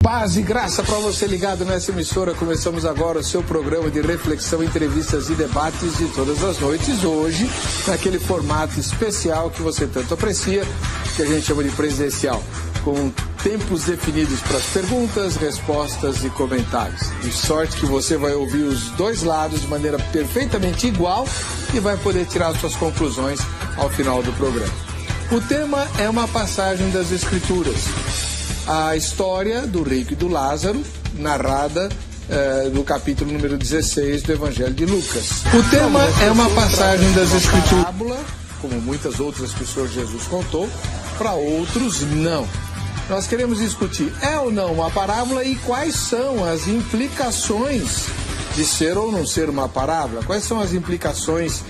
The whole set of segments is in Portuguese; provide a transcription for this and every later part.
Paz e graça para você ligado nessa emissora. Começamos agora o seu programa de reflexão, entrevistas e debates de todas as noites. Hoje, naquele formato especial que você tanto aprecia, que a gente chama de presidencial, com tempos definidos para as perguntas, respostas e comentários. De sorte que você vai ouvir os dois lados de maneira perfeitamente igual e vai poder tirar suas conclusões ao final do programa. O tema é uma passagem das Escrituras. A história do rico e do Lázaro, narrada no capítulo número 16 do Evangelho de Lucas. O tema é uma passagem das Escrituras, como muitas outras que o Senhor Jesus contou, para outros não. Nós queremos discutir, é ou não uma parábola e quais são as implicações de ser ou não ser uma parábola, quais são as implicações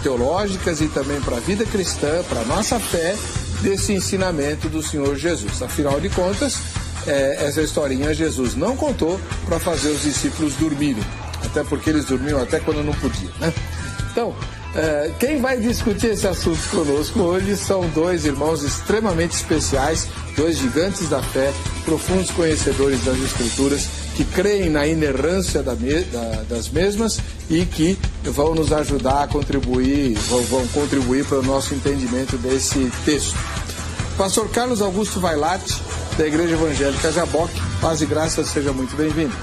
teológicas e também para a vida cristã, para a nossa fé, desse ensinamento do Senhor Jesus. Afinal de contas, essa historinha Jesus não contou para fazer os discípulos dormirem, até porque eles dormiam até quando não podiam, né? Então, quem vai discutir esse assunto conosco hoje são dois irmãos extremamente especiais, dois gigantes da fé, profundos conhecedores das Escrituras, que creem na inerrância das mesmas e que vão nos ajudar a contribuir, vão contribuir para o nosso entendimento desse texto. Pastor Carlos Augusto Vailate, da Igreja Evangélica Jaboque, paz e graça, seja muito bem-vindo.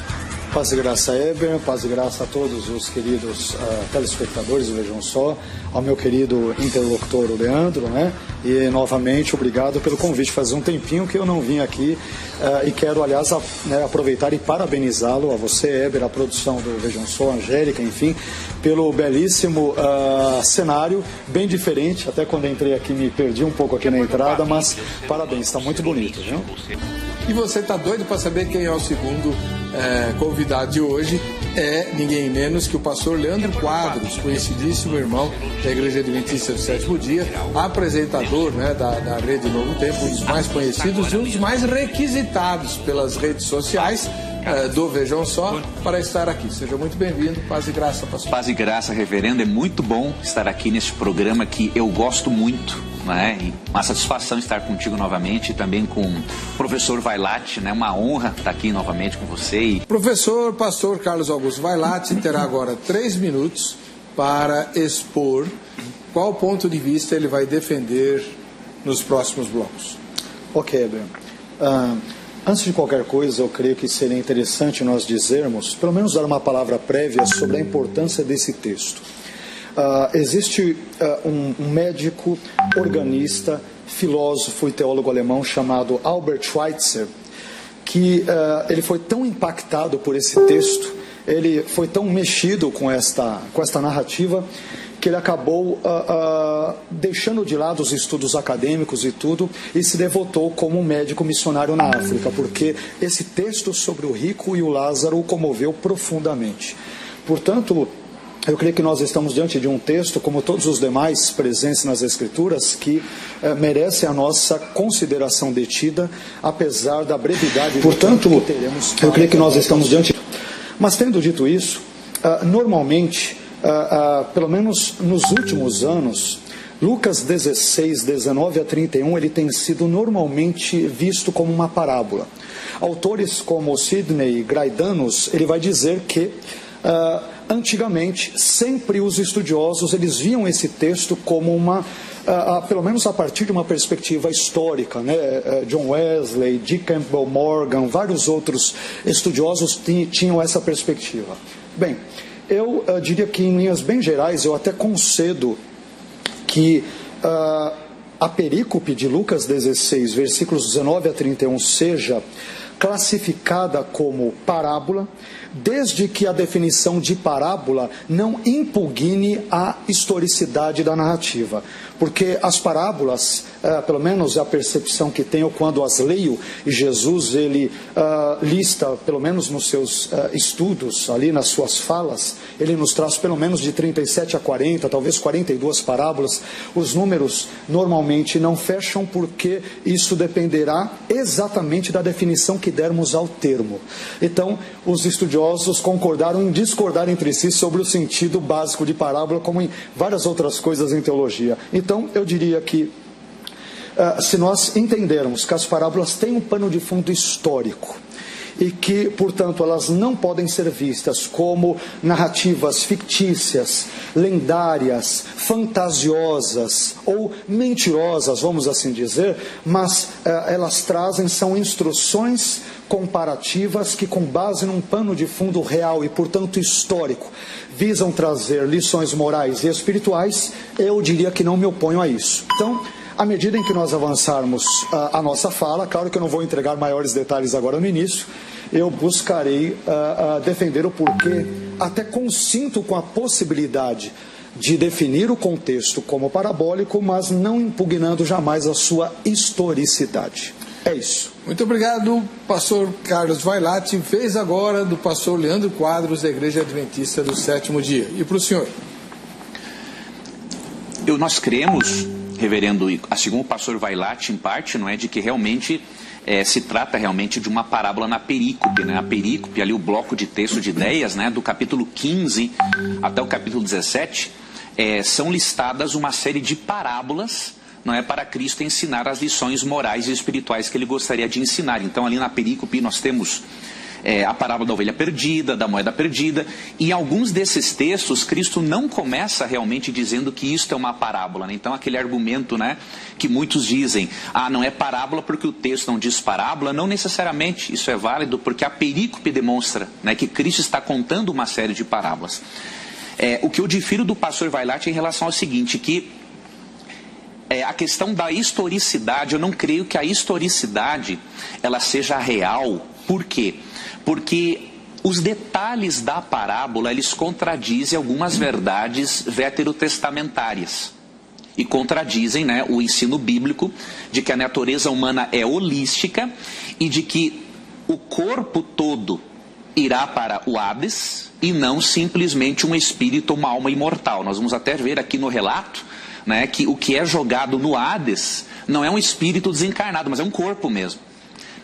Paz e graça, Eber, paz e graça a todos os queridos telespectadores do Vejam Só, ao meu querido interlocutor, o Leandro, né? E novamente, obrigado pelo convite. Faz um tempinho que eu não vim aqui e quero, aliás, aproveitar e parabenizá-lo, a você, Eber, a produção do Vejam Só, a Angélica, enfim, pelo belíssimo cenário, bem diferente. Até quando entrei aqui me perdi um pouco aqui na entrada, mas parabéns, está muito bonito, viu? E você está doido para saber quem é o segundo convidado de hoje? É ninguém menos que o pastor Leandro Quadros, conhecidíssimo irmão da Igreja Adventista do Sétimo Dia, apresentador, né, da Rede Novo Tempo, um dos mais conhecidos e um dos mais requisitados pelas redes sociais do Vejam Só para estar aqui. Seja muito bem-vindo, paz e graça, pastor. Paz e graça, reverendo, é muito bom estar aqui nesse programa que eu gosto muito. Né? E uma satisfação estar contigo novamente e também com o professor Vailate, né? Uma honra estar aqui novamente com você. Professor, pastor Carlos Augusto Vailate terá agora 3 minutos para expor qual ponto de vista ele vai defender nos próximos blocos. Ok, Eber. Antes de qualquer coisa, eu creio que seria interessante nós dizermos, pelo menos dar uma palavra prévia sobre a importância desse texto. Existe um médico, organista, filósofo e teólogo alemão chamado Albert Schweitzer, que ele foi tão impactado por esse texto, ele foi tão mexido com esta narrativa, que ele acabou deixando de lado os estudos acadêmicos e tudo, e se devotou como um médico missionário na África, porque esse texto sobre o rico e o Lázaro o comoveu profundamente. Portanto, eu creio que nós estamos diante de um texto, como todos os demais presentes nas Escrituras, que merece a nossa consideração detida, apesar da brevidade. Portanto, do que teremos. Eu creio que nós estamos diante. Mas tendo dito isso, normalmente, pelo menos nos últimos anos, Lucas 16, 19 a 31, ele tem sido normalmente visto como uma parábola. Autores como Sidney Graidanos, ele vai dizer que antigamente, sempre os estudiosos eles viam esse texto como pelo menos a partir de uma perspectiva histórica, né? John Wesley, D. Campbell Morgan, vários outros estudiosos tinham essa perspectiva. Bem, eu diria que em linhas bem gerais, eu até concedo que a perícope de Lucas 16, versículos 19 a 31, seja classificada como parábola, desde que a definição de parábola não impugne a historicidade da narrativa. Porque as parábolas, pelo menos é a percepção que tenho quando as leio, e Jesus ele lista, pelo menos nos seus estudos, ali nas suas falas, ele nos traz pelo menos de 37 a 40, talvez 42 parábolas. Os números normalmente não fecham, porque isso dependerá exatamente da definição que dermos ao termo. Então, os estudiosos concordaram em discordar entre si sobre o sentido básico de parábola, como em várias outras coisas em teologia. Então, eu diria que se nós entendermos que as parábolas têm um pano de fundo histórico, e que, portanto, elas não podem ser vistas como narrativas fictícias, lendárias, fantasiosas ou mentirosas, vamos assim dizer, mas elas são instruções comparativas que, com base num pano de fundo real e, portanto, histórico, visam trazer lições morais e espirituais. Eu diria que não me oponho a isso. Então, à medida em que nós avançarmos a nossa fala, claro que eu não vou entregar maiores detalhes agora no início, eu buscarei defender o porquê, até consinto com a possibilidade de definir o contexto como parabólico, mas não impugnando jamais a sua historicidade. É isso. Muito obrigado, pastor Carlos Vailate. Vez agora do pastor Leandro Quadros, da Igreja Adventista do Sétimo Dia. E para o senhor? Nós cremos, reverendo, assim como o pastor Vailate, em parte, não é, de que realmente se trata realmente de uma parábola na perícope, né? A perícope, ali o bloco de texto de ideias, né, do capítulo 15 até o capítulo 17, são listadas uma série de parábolas, não é, para Cristo ensinar as lições morais e espirituais que ele gostaria de ensinar. Então, ali na perícope nós temos a parábola da ovelha perdida, da moeda perdida, e em alguns desses textos Cristo não começa realmente dizendo que isto é uma parábola, né? Então, aquele argumento, né, que muitos dizem, não é parábola porque o texto não diz parábola, não necessariamente isso é válido, porque a perícope demonstra, né, que Cristo está contando uma série de parábolas. O que eu difiro do pastor Vailate em relação ao seguinte, que a questão da historicidade, eu não creio que a historicidade ela seja real. Por quê? Porque os detalhes da parábola, eles contradizem algumas verdades veterotestamentárias. E contradizem, né, o ensino bíblico de que a natureza humana é holística e de que o corpo todo irá para o Hades e não simplesmente um espírito ou uma alma imortal. Nós vamos até ver aqui no relato, né, que o que é jogado no Hades não é um espírito desencarnado, mas é um corpo mesmo.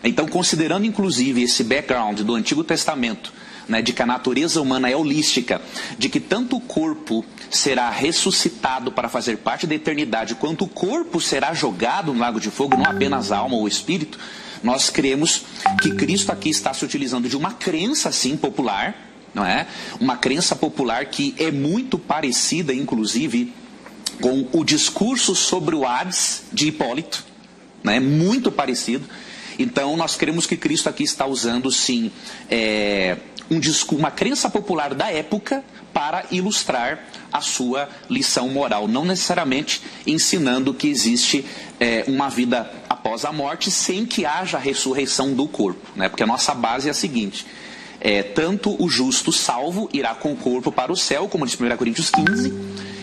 Então, considerando inclusive esse background do Antigo Testamento, né, de que a natureza humana é holística, de que tanto o corpo será ressuscitado para fazer parte da eternidade, quanto o corpo será jogado no lago de fogo, não apenas a alma ou o espírito, nós cremos que Cristo aqui está se utilizando de uma crença, sim, popular, não é? Uma crença popular que é muito parecida, inclusive, com o discurso sobre o Hades de Hipólito, né? Muito parecido. Então, nós cremos que Cristo aqui está usando, sim, uma crença popular da época para ilustrar a sua lição moral, não necessariamente ensinando que existe uma vida após a morte sem que haja a ressurreição do corpo, né? Porque a nossa base é a seguinte: tanto o justo salvo irá com o corpo para o céu, como diz 1 Coríntios 15,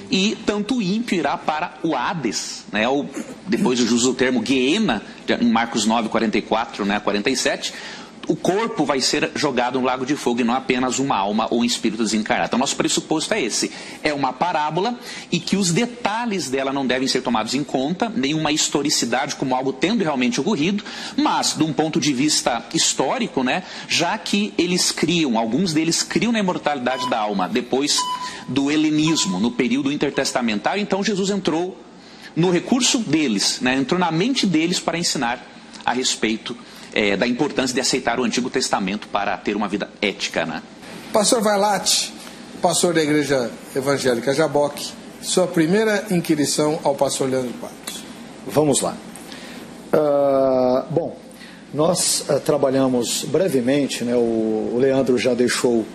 e tanto o ímpio irá para o Hades, né? Ou, depois eu uso o termo Gehenna, em Marcos 9, 44, né, 47, o corpo vai ser jogado no lago de fogo e não apenas uma alma ou um espírito desencarnado. Então, nosso pressuposto é esse. É uma parábola e que os detalhes dela não devem ser tomados em conta, nenhuma historicidade como algo tendo realmente ocorrido, mas, de um ponto de vista histórico, né, já que alguns deles criam na imortalidade da alma depois do helenismo, no período intertestamentário, então Jesus entrou no recurso deles, né, entrou na mente deles para ensinar a respeito da importância de aceitar o Antigo Testamento para ter uma vida ética, né? Pastor Vailate, pastor da Igreja Evangélica Jaboque, sua primeira inquirição ao pastor Leandro Quadros. Vamos lá. Bom, nós trabalhamos brevemente, né, o Leandro já deixou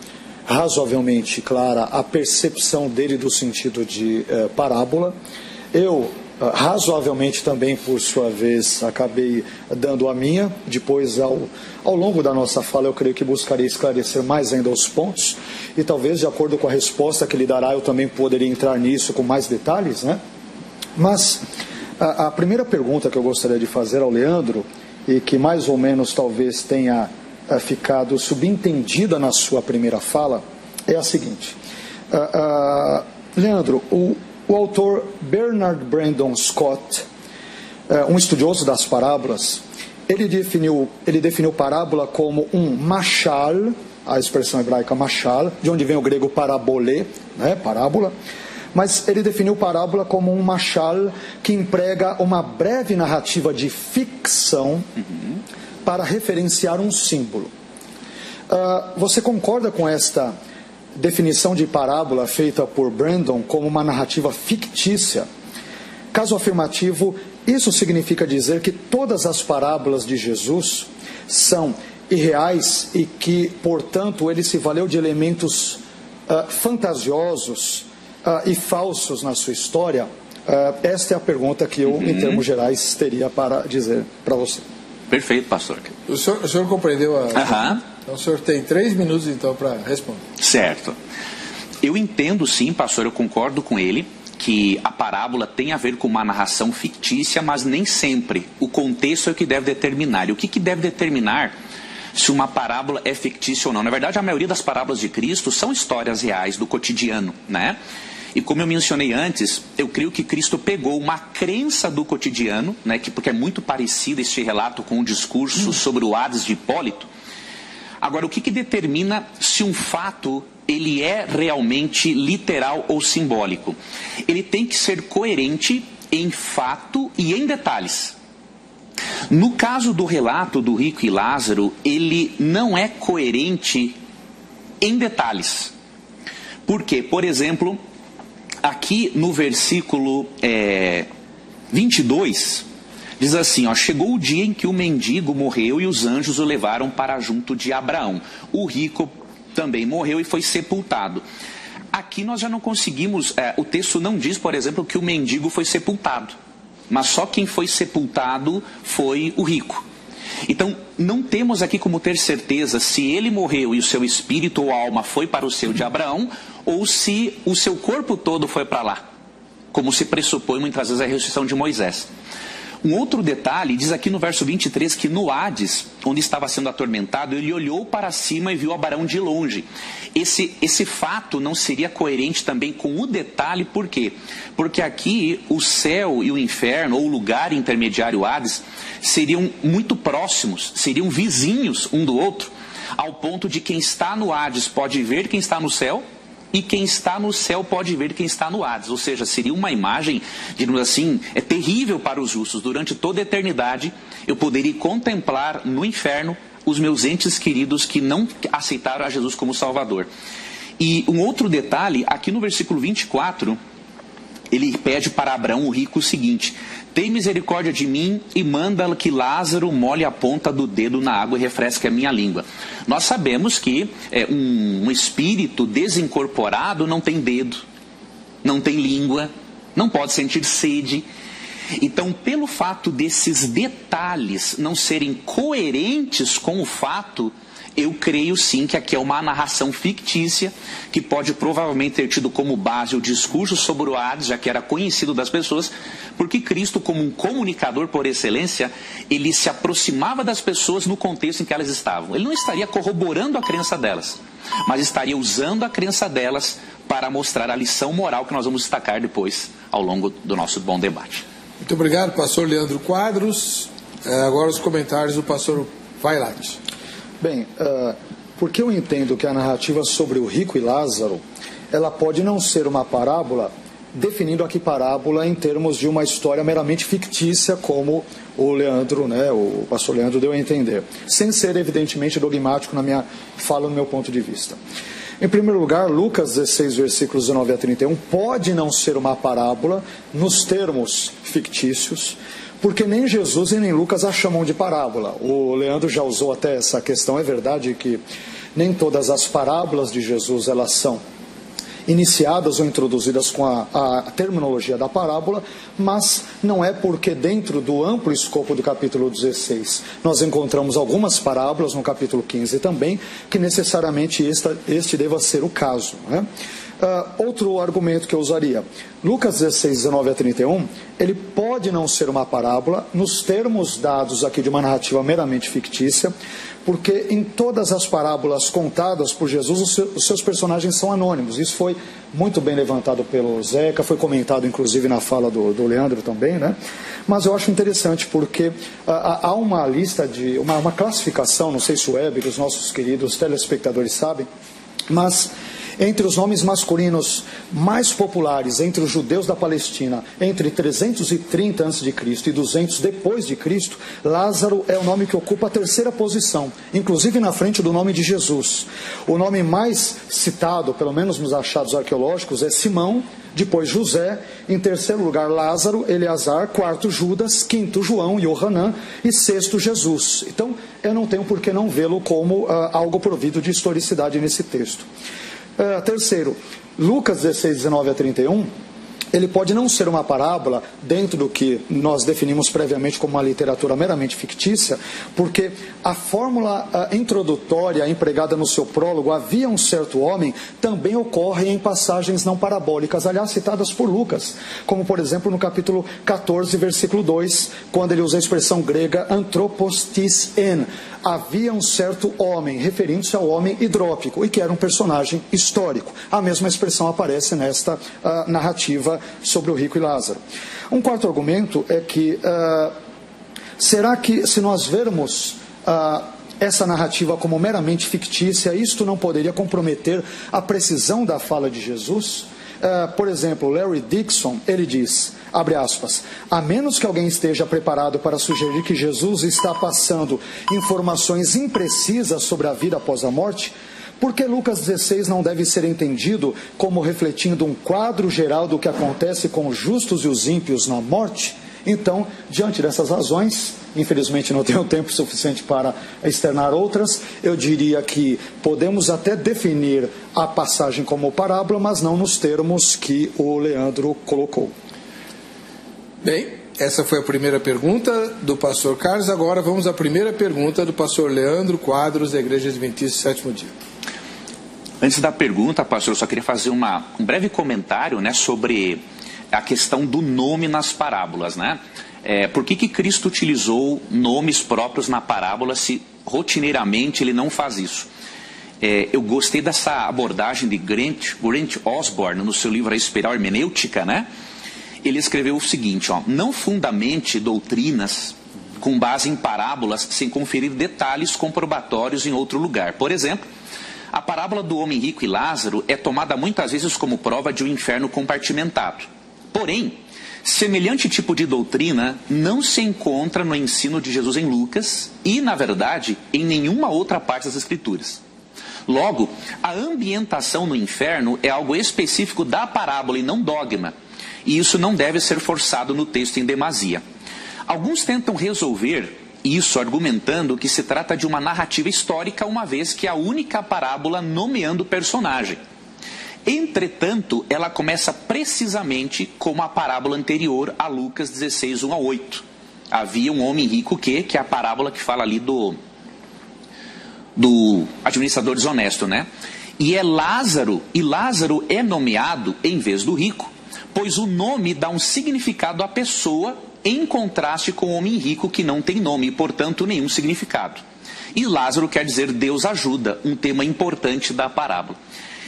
razoavelmente clara a percepção dele do sentido de parábola. Eu razoavelmente também, por sua vez, acabei dando a minha. Depois, ao longo da nossa fala, eu creio que buscarei esclarecer mais ainda os pontos, e talvez, de acordo com a resposta que ele dará, eu também poderia entrar nisso com mais detalhes, né? Mas a primeira pergunta que eu gostaria de fazer ao Leandro, e que mais ou menos talvez tenha ficado subentendida na sua primeira fala, é a seguinte. Leandro, o autor Bernard Brandon Scott, um estudioso das parábolas, ele definiu parábola como um mashal, a expressão hebraica mashal, de onde vem o grego parabolê, né, parábola, mas ele definiu parábola como um mashal que emprega uma breve narrativa de ficção para referenciar um símbolo. Você concorda com esta definição de parábola feita por Brandon como uma narrativa fictícia? Caso afirmativo, isso significa dizer que todas as parábolas de Jesus são irreais e que, portanto, ele se valeu de elementos fantasiosos e falsos na sua história? Esta é a pergunta que eu, em termos gerais, teria para dizer para você. Perfeito, pastor. O senhor compreendeu Então o senhor tem 3 minutos, então, para responder. Certo. Eu entendo, sim, pastor, eu concordo com ele, que a parábola tem a ver com uma narração fictícia, mas nem sempre. O contexto é o que deve determinar. E o que deve determinar se uma parábola é fictícia ou não? Na verdade, a maioria das parábolas de Cristo são histórias reais do cotidiano, né? E como eu mencionei antes, eu creio que Cristo pegou uma crença do cotidiano, né, porque é muito parecido este relato com o discurso sobre o Hades de Hipólito. Agora, o que determina se um fato ele é realmente literal ou simbólico? Ele tem que ser coerente em fato e em detalhes. No caso do relato do rico e Lázaro, ele não é coerente em detalhes. Por quê? Por exemplo, aqui no versículo 22, diz assim, chegou o dia em que o mendigo morreu e os anjos o levaram para junto de Abraão. O rico também morreu e foi sepultado. Aqui nós já não conseguimos, o texto não diz, por exemplo, que o mendigo foi sepultado, mas só quem foi sepultado foi o rico. Então, não temos aqui como ter certeza se ele morreu e o seu espírito ou alma foi para o seio de Abraão, ou se o seu corpo todo foi para lá, como se pressupõe muitas vezes a ressurreição de Moisés. Um outro detalhe, diz aqui no verso 23, que no Hades, onde estava sendo atormentado, ele olhou para cima e viu Abraão de longe. Esse fato não seria coerente também com o detalhe, por quê? Porque aqui o céu e o inferno, ou o lugar intermediário Hades, seriam muito próximos, seriam vizinhos um do outro, ao ponto de quem está no Hades pode ver quem está no céu, e quem está no céu pode ver quem está no Hades. Ou seja, seria uma imagem, digamos assim, terrível para os justos. Durante toda a eternidade, eu poderia contemplar no inferno os meus entes queridos que não aceitaram a Jesus como Salvador. E um outro detalhe, aqui no versículo 24, ele pede para Abraão, o rico, o seguinte: tem misericórdia de mim e manda que Lázaro molhe a ponta do dedo na água e refresque a minha língua. Nós sabemos que um espírito desincorporado não tem dedo, não tem língua, não pode sentir sede. Então, pelo fato desses detalhes não serem coerentes com o fato, eu creio sim que aqui é uma narração fictícia, que pode provavelmente ter tido como base o discurso sobre o Hades, já que era conhecido das pessoas, porque Cristo, como um comunicador por excelência, ele se aproximava das pessoas no contexto em que elas estavam. Ele não estaria corroborando a crença delas, mas estaria usando a crença delas para mostrar a lição moral que nós vamos destacar depois, ao longo do nosso bom debate. Muito obrigado, pastor Leandro Quadros. Agora os comentários do pastor Vailate. Bem, porque eu entendo que a narrativa sobre o rico e Lázaro, ela pode não ser uma parábola, definindo aqui parábola em termos de uma história meramente fictícia, como o Leandro, o pastor Leandro deu a entender, sem ser evidentemente dogmático na minha fala, no meu ponto de vista. Em primeiro lugar, Lucas 16, versículos 19 a 31, pode não ser uma parábola nos termos fictícios, porque nem Jesus e nem Lucas a chamam de parábola. O Leandro já usou até essa questão. É verdade que nem todas as parábolas de Jesus elas são iniciadas ou introduzidas com a terminologia da parábola, mas não é porque dentro do amplo escopo do capítulo 16 nós encontramos algumas parábolas, no capítulo 15 também, que necessariamente este deva ser o caso, né? Outro argumento que eu usaria, Lucas 16, 19 a 31, ele pode não ser uma parábola nos termos dados aqui de uma narrativa meramente fictícia, porque em todas as parábolas contadas por Jesus, os seus personagens são anônimos. Isso foi muito bem levantado pelo Zeca, foi comentado inclusive na fala do Leandro também, né? Mas eu acho interessante porque há uma lista de, uma classificação, não sei se o Web, que os nossos queridos telespectadores sabem, mas Entre os nomes masculinos mais populares entre os judeus da Palestina, entre 330 a.C. e 200 depois de Cristo, Lázaro é o nome que ocupa a terceira posição, inclusive na frente do nome de Jesus. O nome mais citado, pelo menos nos achados arqueológicos, é Simão, depois José, em terceiro lugar Lázaro, Eleazar, quarto Judas, quinto João e Yohanan e sexto Jesus. Então, eu não tenho por que não vê-lo como algo provido de historicidade nesse texto. Terceiro, Lucas 16, 19 a 31, ele pode não ser uma parábola dentro do que nós definimos previamente como uma literatura meramente fictícia, porque a fórmula introdutória empregada no seu prólogo, havia um certo homem, também ocorre em passagens não parabólicas, aliás, citadas por Lucas, como por exemplo no capítulo 14, versículo 2, quando ele usa a expressão grega anthropos tis en. Havia um certo homem, referindo-se ao homem hidrópico, e que era um personagem histórico. A mesma expressão aparece nesta narrativa sobre o rico e Lázaro. Um quarto argumento é que, será que se nós vermos essa narrativa como meramente fictícia, isto não poderia comprometer a precisão da fala de Jesus? Por exemplo, Larry Dixon, ele diz, abre aspas, a menos que alguém esteja preparado para sugerir que Jesus está passando informações imprecisas sobre a vida após a morte, por que Lucas 16 não deve ser entendido como refletindo um quadro geral do que acontece com os justos e os ímpios na morte? Então, diante dessas razões, infelizmente não tenho tempo suficiente para externar outras, eu diria que podemos até definir a passagem como parábola, mas não nos termos que o Leandro colocou. Bem, essa foi a primeira pergunta do pastor Carlos. Agora vamos à primeira pergunta do pastor Leandro Quadros, da Igreja Adventista do Sétimo Dia. Antes da pergunta, pastor, eu só queria fazer um breve comentário, né, sobre a questão do nome nas parábolas, né? Por que Cristo utilizou nomes próprios na parábola se rotineiramente ele não faz isso? Eu gostei dessa abordagem de Grant Osborne no seu livro A Espiral Hermenêutica, né? Ele escreveu o seguinte, não fundamente doutrinas com base em parábolas sem conferir detalhes comprobatórios em outro lugar. Por exemplo, a parábola do homem rico e Lázaro é tomada muitas vezes como prova de um inferno compartimentado. Porém, semelhante tipo de doutrina não se encontra no ensino de Jesus em Lucas e, na verdade, em nenhuma outra parte das Escrituras. Logo, a ambientação no inferno é algo específico da parábola e não dogma, e isso não deve ser forçado no texto em demasia. Alguns tentam resolver isso argumentando que se trata de uma narrativa histórica, uma vez que é a única parábola nomeando o personagem. Entretanto, ela começa precisamente como a parábola anterior a Lucas 16, 1 a 8. Havia um homem rico que é a parábola que fala ali do administrador desonesto, né? E Lázaro é nomeado em vez do rico, pois o nome dá um significado à pessoa, em contraste com o homem rico que não tem nome e, portanto, nenhum significado. E Lázaro quer dizer Deus ajuda, um tema importante da parábola.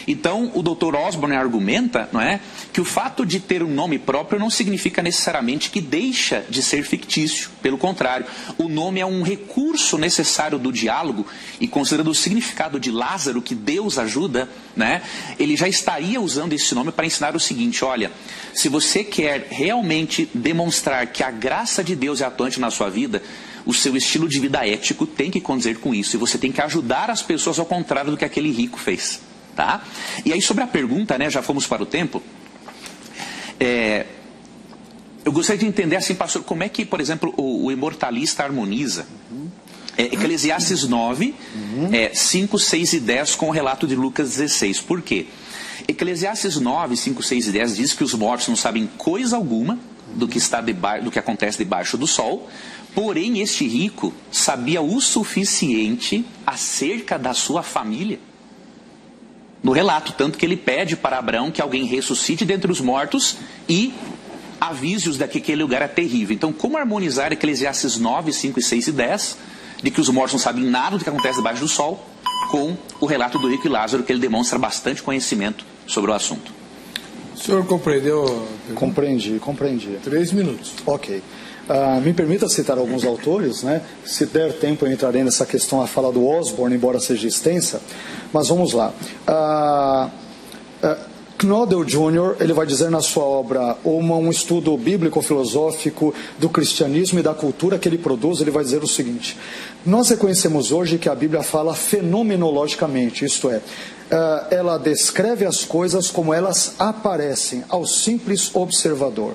Então, o Dr. Osborne argumenta, não é, que o fato de ter um nome próprio não significa necessariamente que deixa de ser fictício. Pelo contrário, o nome é um recurso necessário do diálogo e, considerando o significado de Lázaro, que Deus ajuda, né, ele já estaria usando esse nome para ensinar o seguinte, olha, se você quer realmente demonstrar que a graça de Deus é atuante na sua vida, o seu estilo de vida ético tem que condizer com isso, e você tem que ajudar as pessoas ao contrário do que aquele rico fez. Tá? E aí sobre a pergunta, né, já fomos para o tempo, eu gostaria de entender assim, pastor, como é que, por exemplo, o imortalista harmoniza Eclesiastes 9, 5, 6 e 10 com o relato de Lucas 16. Por quê? Eclesiastes 9, 5, 6 e 10 diz que os mortos não sabem coisa alguma do que acontece debaixo do sol, porém este rico sabia o suficiente acerca da sua família. No relato, tanto que ele pede para Abraão que alguém ressuscite dentre os mortos e avise-os de que aquele lugar é terrível. Então, como harmonizar Eclesiastes 9, 5, 6 e 10, de que os mortos não sabem nada do que acontece debaixo do sol, com o relato do rico e Lázaro, que ele demonstra bastante conhecimento sobre o assunto. O senhor compreendeu? Compreendi. 3 minutos. Ok. Me permita citar alguns autores, né? Se der tempo eu entrarei nessa questão, a fala do Osborne, embora seja extensa, mas vamos lá. Knodel Jr., ele vai dizer na sua obra um estudo bíblico-filosófico do cristianismo e da cultura que ele produz, ele vai dizer o seguinte: nós reconhecemos hoje que a Bíblia fala fenomenologicamente, isto é, ela descreve as coisas como elas aparecem ao simples observador.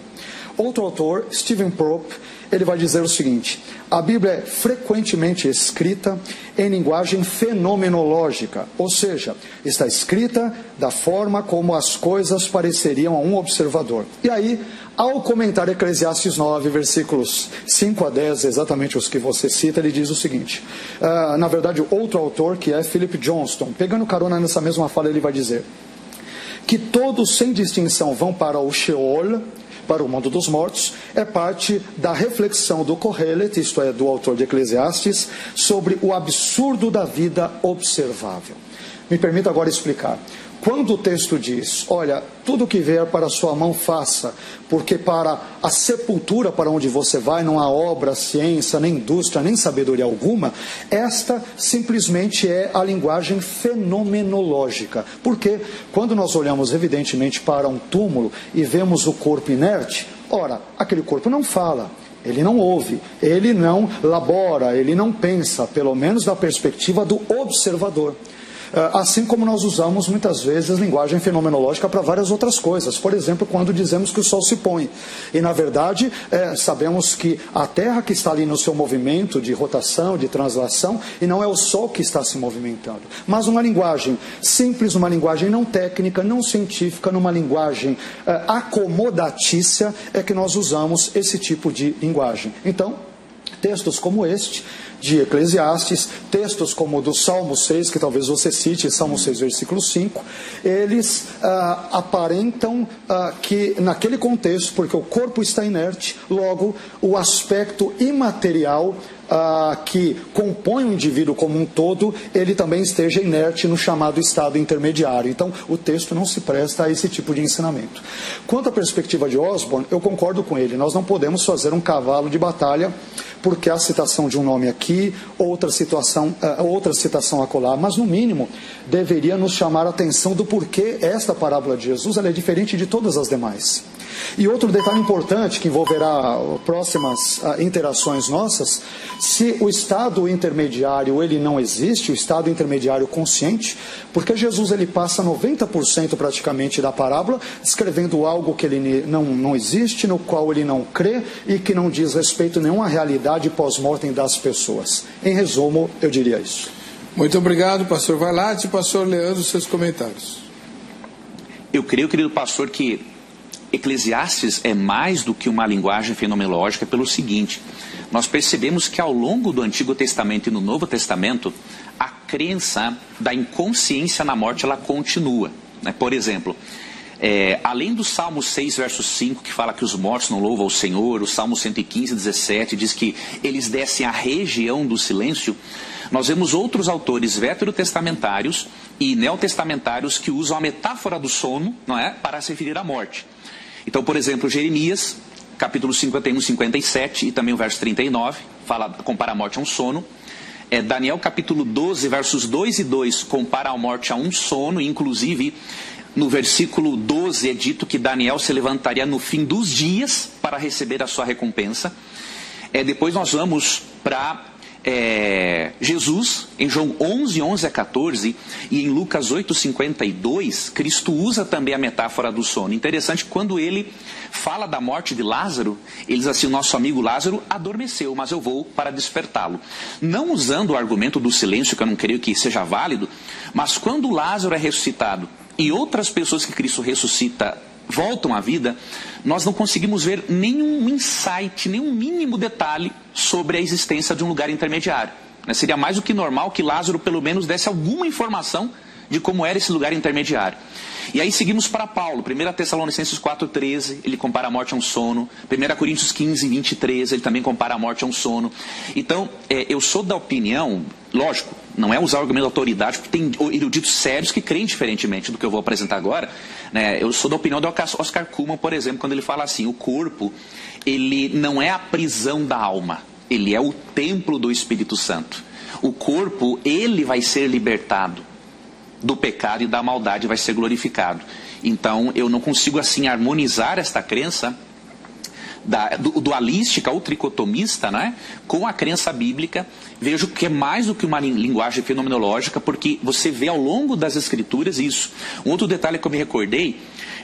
Outro autor, Stephen Propp, ele vai dizer o seguinte: a Bíblia é frequentemente escrita em linguagem fenomenológica, ou seja, está escrita da forma como as coisas pareceriam a um observador. E aí, ao comentar Eclesiastes 9, versículos 5 a 10, exatamente os que você cita, ele diz o seguinte, na verdade, outro autor, que é Philip Johnston, pegando carona nessa mesma fala, ele vai dizer que todos, sem distinção, vão para o Sheol, para o mundo dos mortos, é parte da reflexão do Kohelet, isto é, do autor de Eclesiastes, sobre o absurdo da vida observável. Me permita agora explicar. Quando o texto diz, olha, tudo que vier para a sua mão faça, porque para a sepultura para onde você vai não há obra, ciência, nem indústria, nem sabedoria alguma, esta simplesmente é a linguagem fenomenológica. Porque quando nós olhamos evidentemente para um túmulo e vemos o corpo inerte, ora, aquele corpo não fala. Ele não ouve, ele não labora, ele não pensa, pelo menos da perspectiva do observador. Assim como nós usamos muitas vezes linguagem fenomenológica para várias outras coisas. Por exemplo, quando dizemos que o sol se põe. E na verdade, sabemos que a Terra que está ali no seu movimento de rotação, de translação, e não é o sol que está se movimentando. Mas uma linguagem simples, uma linguagem não técnica, não científica, numa linguagem acomodatícia, é que nós usamos esse tipo de linguagem. Então, textos como este, de Eclesiastes, textos como o do Salmo 6, que talvez você cite, Salmo 6, versículo 5, eles aparentam que naquele contexto, porque o corpo está inerte, logo o aspecto imaterial que compõe o indivíduo como um todo, ele também esteja inerte no chamado estado intermediário. Então, o texto não se presta a esse tipo de ensinamento. Quanto à perspectiva de Osborne, eu concordo com ele. Nós não podemos fazer um cavalo de batalha porque há citação de um nome aqui, outra citação acolá, mas no mínimo deveria nos chamar a atenção do porquê esta parábola de Jesus ela é diferente de todas as demais. E outro detalhe importante que envolverá próximas interações nossas, se o estado intermediário ele não existe, o estado intermediário consciente, porque Jesus ele passa 90% praticamente da parábola descrevendo algo que ele não existe, no qual ele não crê e que não diz respeito a nenhuma realidade pós-mortem das pessoas. Em resumo, eu diria isso. Muito obrigado, pastor Vailate. Pastor Leandro, seus comentários. Eu creio, querido pastor, que Eclesiastes é mais do que uma linguagem fenomenológica pelo seguinte: nós percebemos que ao longo do Antigo Testamento e no Novo Testamento, a crença da inconsciência na morte ela continua, né? Por exemplo, além do Salmo 6, verso 5, que fala que os mortos não louvam ao Senhor, o Salmo 115, 17, diz que eles descem à região do silêncio, nós vemos outros autores veterotestamentários e neotestamentários que usam a metáfora do sono, não é, para se referir à morte. Então, por exemplo, Jeremias, capítulo 51, 57 e também o verso 39, compara a morte a um sono. Daniel, capítulo 12, versos 2 e 2, compara a morte a um sono, inclusive no versículo 12 é dito que Daniel se levantaria no fim dos dias para receber a sua recompensa. Depois nós vamos para Jesus, em João 11, 11 a 14, e em Lucas 8, 52, Cristo usa também a metáfora do sono. Interessante, quando ele fala da morte de Lázaro, ele diz assim: o nosso amigo Lázaro adormeceu, mas eu vou para despertá-lo. Não usando o argumento do silêncio, que eu não creio que seja válido, mas quando Lázaro é ressuscitado e outras pessoas que Cristo ressuscita voltam à vida, nós não conseguimos ver nenhum insight, nenhum mínimo detalhe sobre a existência de um lugar intermediário. Seria mais do que normal que Lázaro pelo menos desse alguma informação de como era esse lugar intermediário. E aí seguimos para Paulo, 1 Tessalonicenses 4,13, ele compara a morte a um sono. 1 Coríntios 15, 23, ele também compara a morte a um sono. Então, eu sou da opinião, lógico, não é usar o argumento da autoridade, porque tem eruditos sérios que creem diferentemente do que eu vou apresentar agora, né? Eu sou da opinião do Oscar Cullmann, por exemplo, quando ele fala assim: o corpo, ele não é a prisão da alma, ele é o templo do Espírito Santo. O corpo, ele vai ser libertado do pecado e da maldade, vai ser glorificado. Então, eu não consigo, assim, harmonizar esta crença dualística ou tricotomista, né, com a crença bíblica. Vejo que é mais do que uma linguagem fenomenológica, porque você vê ao longo das Escrituras isso. Um outro detalhe que eu me recordei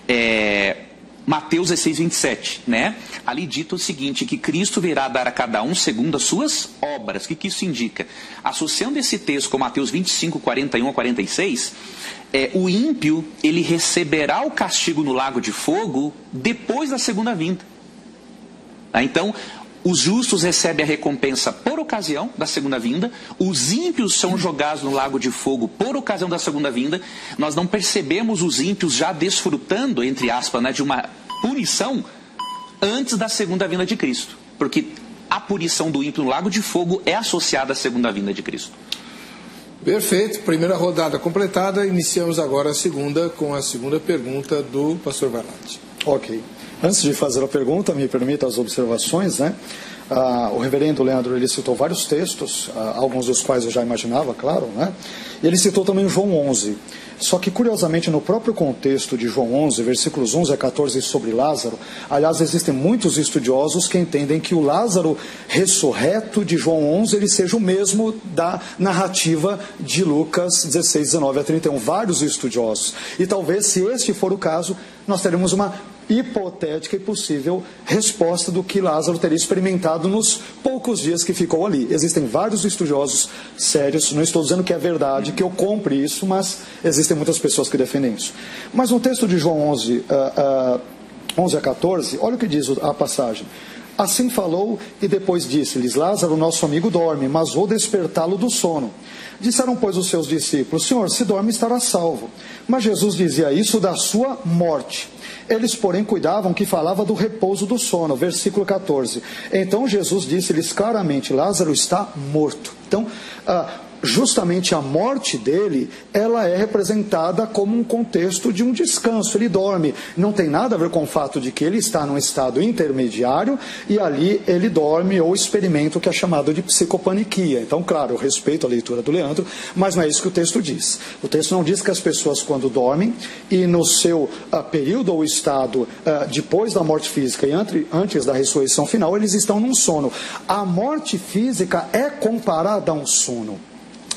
é Mateus 16, 27, né? Ali dito o seguinte, que Cristo virá dar a cada um segundo as suas obras. O que isso indica? Associando esse texto com Mateus 25, 41 a 46, o ímpio, ele receberá o castigo no lago de fogo depois da segunda vinda. Então, os justos recebem a recompensa por ocasião da segunda vinda, os ímpios são jogados no lago de fogo por ocasião da segunda vinda. Nós não percebemos os ímpios já desfrutando, entre aspas, né, de uma punição antes da segunda vinda de Cristo, porque a punição do ímpio no lago de fogo é associada à segunda vinda de Cristo. Perfeito, primeira rodada completada, iniciamos agora a segunda com a segunda pergunta do pastor Vailate. Ok. Antes de fazer a pergunta, me permita as observações, né? O reverendo Leandro, ele citou vários textos, alguns dos quais eu já imaginava, claro, né? E ele citou também João 11. Só que, curiosamente, no próprio contexto de João 11, versículos 11 a 14, sobre Lázaro, aliás, existem muitos estudiosos que entendem que o Lázaro ressurreto de João 11, ele seja o mesmo da narrativa de Lucas 16, 19 a 31. Vários estudiosos. E talvez, se este for o caso, nós teremos uma hipotética e possível resposta do que Lázaro teria experimentado nos poucos dias que ficou ali. Existem vários estudiosos sérios, não estou dizendo que é verdade, que eu compre isso, mas existem muitas pessoas que defendem isso. Mas no texto de João 11 a 14, olha o que diz a passagem. Assim falou e depois disse-lhes, Lázaro, nosso amigo, dorme, mas vou despertá-lo do sono. Disseram, pois, os seus discípulos, Senhor, se dorme estará salvo. Mas Jesus dizia isso da sua morte. Eles, porém, cuidavam que falava do repouso do sono. Versículo 14. Então Jesus disse-lhes claramente, Lázaro está morto. Então, justamente a morte dele, ela é representada como um contexto de um descanso. Ele dorme. Não tem nada a ver com o fato de que ele está num estado intermediário e ali ele dorme ou experimenta o que é chamado de psicopaniquia. Então, claro, eu respeito a leitura do Leandro, mas não é isso que o texto diz. O texto não diz que as pessoas, quando dormem e no seu período ou estado depois da morte física e antes da ressurreição final, eles estão num sono. A morte física é comparada a um sono.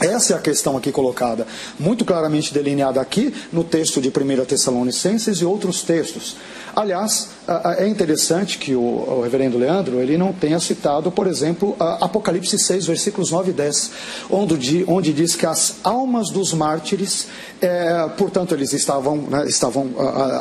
Essa é a questão aqui colocada, muito claramente delineada aqui no texto de 1 Tessalonicenses e outros textos. Aliás, é interessante que o reverendo Leandro, ele não tenha citado, por exemplo, Apocalipse 6, versículos 9 e 10, onde diz que as almas dos mártires, portanto, eles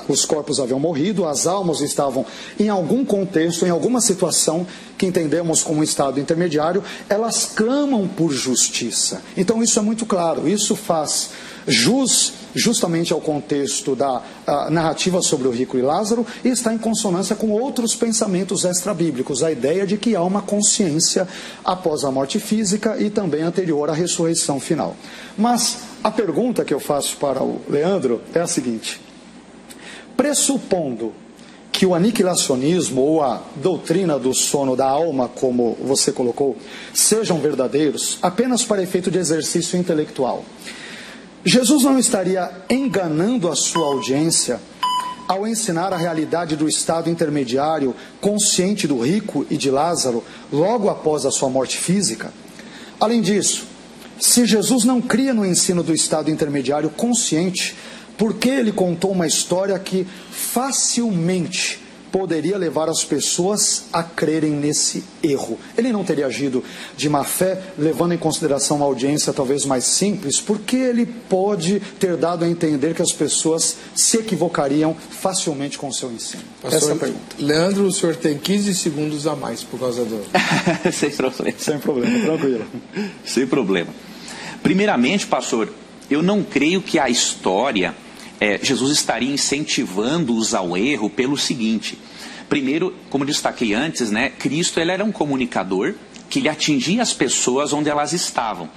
os corpos haviam morrido, as almas estavam em algum contexto, em alguma situação que entendemos como um estado intermediário, elas clamam por justiça. Então isso é muito claro, isso faz jus justamente ao contexto da narrativa sobre o rico e Lázaro e está em consonância com outros pensamentos extrabíblicos, a ideia de que há uma consciência após a morte física e também anterior à ressurreição final. Mas a pergunta que eu faço para o Leandro é a seguinte: pressupondo que o aniquilacionismo ou a doutrina do sono da alma, como você colocou, sejam verdadeiros apenas para efeito de exercício intelectual, Jesus não estaria enganando a sua audiência ao ensinar a realidade do estado intermediário consciente do rico e de Lázaro logo após a sua morte física? Além disso, se Jesus não cria no ensino do estado intermediário consciente, por que ele contou uma história que facilmente poderia levar as pessoas a crerem nesse erro? Ele não teria agido de má fé, levando em consideração uma audiência talvez mais simples, porque ele pode ter dado a entender que as pessoas se equivocariam facilmente com o seu ensino? Pastor, essa é a pergunta. Leandro, o senhor tem 15 segundos a mais por causa do... Sem problema. Sem problema, tranquilo. Sem problema. Primeiramente, pastor, eu não creio que a história... Jesus estaria incentivando-os ao erro pelo seguinte. Primeiro, como destaquei antes, né, Cristo ele era um comunicador que ele atingia as pessoas onde elas estavam.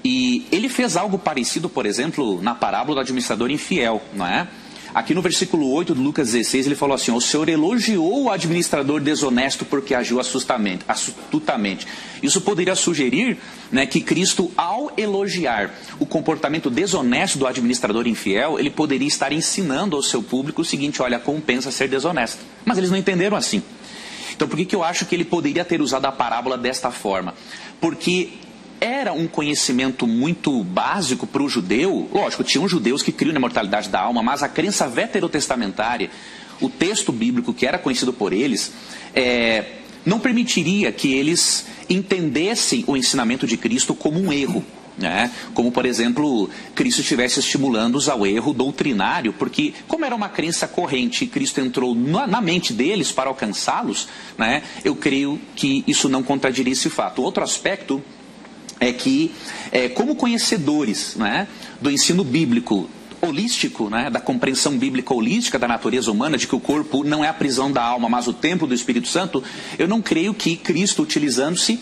E ele fez algo parecido, por exemplo, na parábola do administrador infiel, não é? Aqui no versículo 8 de Lucas 16, ele falou assim: o Senhor elogiou o administrador desonesto porque agiu astutamente. Isso poderia sugerir, né, que Cristo, ao elogiar o comportamento desonesto do administrador infiel, ele poderia estar ensinando ao seu público o seguinte: olha, compensa ser desonesto. Mas eles não entenderam assim. Então por que eu acho que ele poderia ter usado a parábola desta forma? Porque era um conhecimento muito básico para o judeu. Lógico, tinham judeus que criam na imortalidade da alma, mas a crença veterotestamentária, o texto bíblico que era conhecido por eles, não permitiria que eles entendessem o ensinamento de Cristo como um erro, né? Como, por exemplo, Cristo estivesse estimulando-os ao erro doutrinário, porque como era uma crença corrente e Cristo entrou na mente deles para alcançá-los, né? Eu creio que isso não contradiria esse fato. Outro aspecto é que, como conhecedores, né, do ensino bíblico holístico, né, da compreensão bíblica holística da natureza humana, de que o corpo não é a prisão da alma, mas o templo do Espírito Santo, eu não creio que Cristo, utilizando-se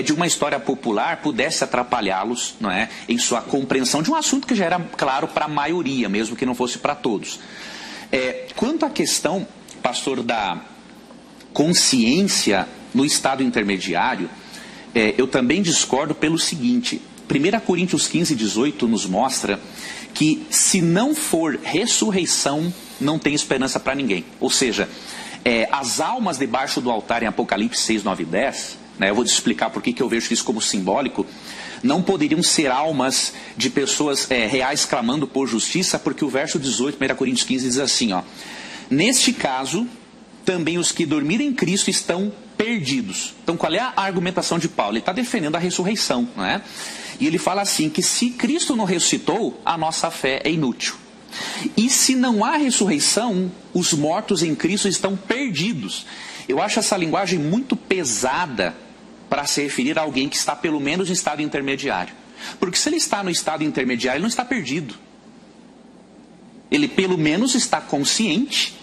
de uma história popular, pudesse atrapalhá-los, não é, em sua compreensão de um assunto que já era claro para a maioria, mesmo que não fosse para todos. Quanto à questão, pastor, da consciência no estado intermediário, eu também discordo pelo seguinte: 1 Coríntios 15, 18 nos mostra que se não for ressurreição, não tem esperança para ninguém. Ou seja, as almas debaixo do altar em Apocalipse 6, 9 e 10, né, eu vou te explicar por que eu vejo isso como simbólico, não poderiam ser almas de pessoas reais clamando por justiça, porque o verso 18, 1 Coríntios 15 diz assim, ó: neste caso, também os que dormirem em Cristo estão perdidos. Então qual é a argumentação de Paulo? Ele está defendendo a ressurreição, não é? E ele fala assim, que se Cristo não ressuscitou, a nossa fé é inútil. E se não há ressurreição, os mortos em Cristo estão perdidos. Eu acho essa linguagem muito pesada para se referir a alguém que está pelo menos em estado intermediário. Porque se ele está no estado intermediário, ele não está perdido. Ele pelo menos está consciente,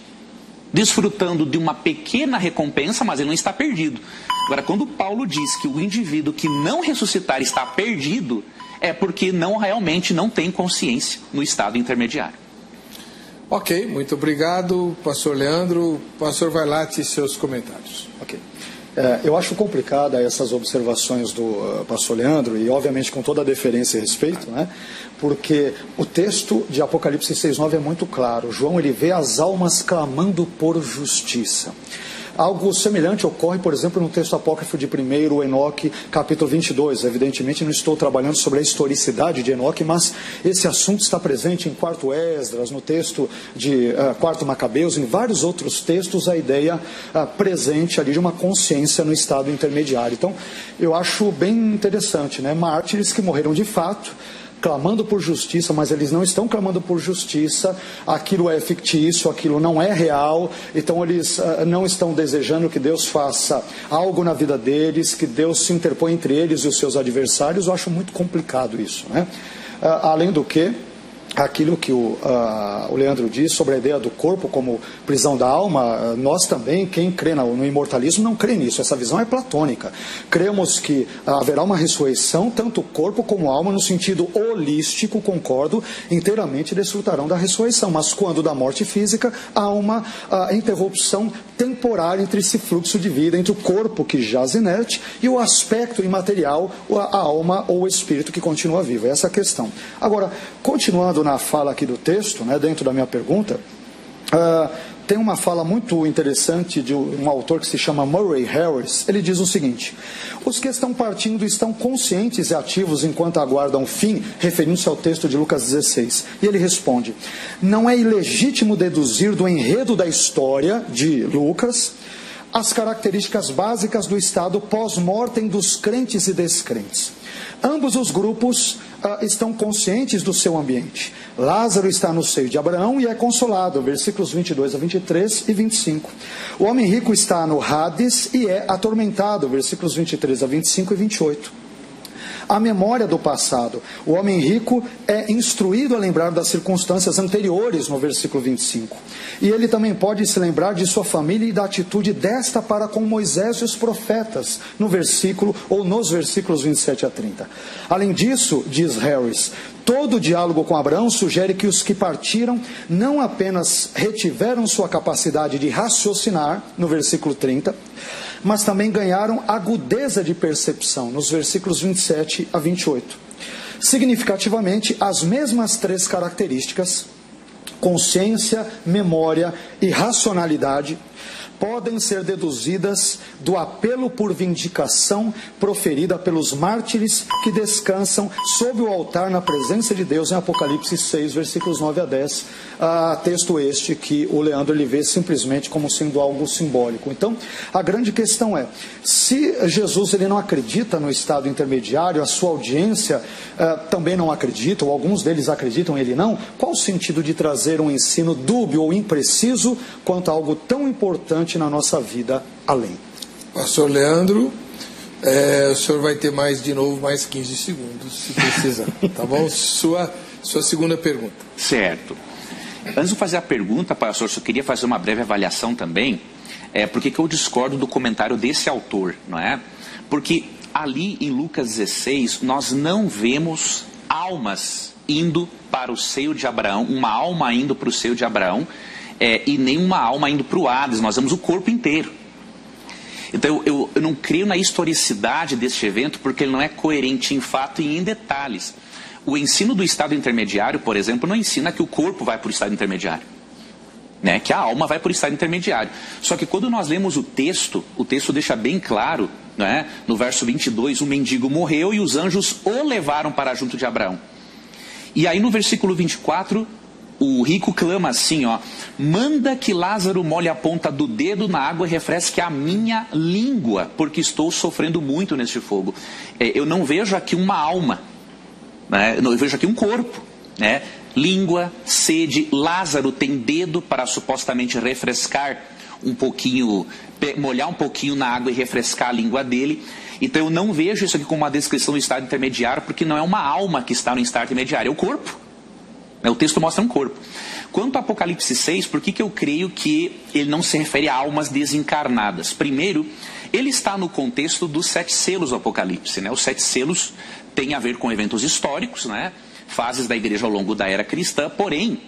desfrutando de uma pequena recompensa, mas ele não está perdido. Agora, quando Paulo diz que o indivíduo que não ressuscitar está perdido, é porque realmente não tem consciência no estado intermediário. Ok, muito obrigado, pastor Leandro. Pastor Vailate, seus comentários. Ok. Eu acho complicada essas observações do pastor Leandro, e obviamente com toda a deferência e respeito, né? Porque o texto de Apocalipse 6,9 é muito claro. João, ele vê as almas clamando por justiça. Algo semelhante ocorre, por exemplo, no texto apócrifo de 1 Enoque, capítulo 22. Evidentemente, não estou trabalhando sobre a historicidade de Enoque, mas esse assunto está presente em 4 Esdras, no texto de 4 Macabeus, em vários outros textos, a ideia presente ali de uma consciência no estado intermediário. Então, eu acho bem interessante, né? Mártires que morreram de fato, clamando por justiça, mas eles não estão clamando por justiça, aquilo é fictício, aquilo não é real, então eles não estão desejando que Deus faça algo na vida deles, que Deus se interpõe entre eles e os seus adversários. Eu acho muito complicado isso, né? Além do que, aquilo que o Leandro disse sobre a ideia do corpo como prisão da alma, nós também, quem crê no imortalismo, não crê nisso. Essa visão é platônica. Cremos que haverá uma ressurreição, tanto o corpo como a alma, no sentido holístico, concordo, inteiramente desfrutarão da ressurreição. Mas quando da morte física, há uma interrupção temporária entre esse fluxo de vida, entre o corpo que jaz inerte e o aspecto imaterial, a alma ou o espírito que continua vivo. Essa é a questão. Agora, continuando na fala aqui do texto, né, dentro da minha pergunta, tem uma fala muito interessante de um autor que se chama Murray Harris. Ele diz o seguinte: os que estão partindo estão conscientes e ativos enquanto aguardam o fim, referindo-se ao texto de Lucas 16. E ele responde: não é ilegítimo deduzir do enredo da história de Lucas as características básicas do estado pós-mortem dos crentes e descrentes. Ambos os grupos estão conscientes do seu ambiente. Lázaro está no seio de Abraão e é consolado, versículos 22 a 23 e 25. O homem rico está no Hades e é atormentado, versículos 23 a 25 e 28. a memória do passado. O homem rico é instruído a lembrar das circunstâncias anteriores no versículo 25. E ele também pode se lembrar de sua família e da atitude desta para com Moisés e os profetas, no versículo ou nos versículos 27 a 30. Além disso, diz Harris, todo o diálogo com Abraão sugere que os que partiram não apenas retiveram sua capacidade de raciocinar, no versículo 30, mas também ganharam agudeza de percepção, nos versículos 27 a 28. Significativamente, as mesmas três características, consciência, memória e racionalidade, podem ser deduzidas do apelo por vindicação proferida pelos mártires que descansam sob o altar na presença de Deus em Apocalipse 6, versículos 9 a 10, texto este que o Leandro ele vê simplesmente como sendo algo simbólico. Então, a grande questão é, se Jesus ele não acredita no estado intermediário, a sua audiência também não acredita, ou alguns deles acreditam, ele não, qual o sentido de trazer um ensino dúbio ou impreciso quanto a algo tão importante na nossa vida além? Pastor Leandro, o senhor vai ter mais 15 segundos, se precisar, tá bom? Sua segunda pergunta. Certo. Antes de fazer a pergunta, pastor, eu queria fazer uma breve avaliação também, porque eu discordo do comentário desse autor, não é? Porque ali em Lucas 16, nós não vemos almas indo para o seio de Abraão, uma alma indo para o seio de Abraão, e nenhuma alma indo para o Hades, nós vemos o corpo inteiro. Então eu não creio na historicidade deste evento, porque ele não é coerente em fato e em detalhes. O ensino do estado intermediário, por exemplo, não ensina que o corpo vai para o estado intermediário, né? Que a alma vai para o estado intermediário. Só que quando nós lemos o texto deixa bem claro, né? No verso 22, o mendigo morreu e os anjos o levaram para junto de Abraão. E aí no versículo 24... o rico clama assim, manda que Lázaro molhe a ponta do dedo na água e refresque a minha língua, porque estou sofrendo muito neste fogo. Eu não vejo aqui uma alma, né? Eu vejo aqui um corpo, né? Língua, sede, Lázaro tem dedo para supostamente refrescar um pouquinho, molhar um pouquinho na água e refrescar a língua dele. Então eu não vejo isso aqui como uma descrição do estado intermediário, porque não é uma alma que está no estado intermediário, é o corpo. O texto mostra um corpo. Quanto ao Apocalipse 6, por que eu creio que ele não se refere a almas desencarnadas? Primeiro, ele está no contexto dos 7 selos do Apocalipse, né? Os 7 selos têm a ver com eventos históricos, né? Fases da igreja ao longo da era cristã, porém,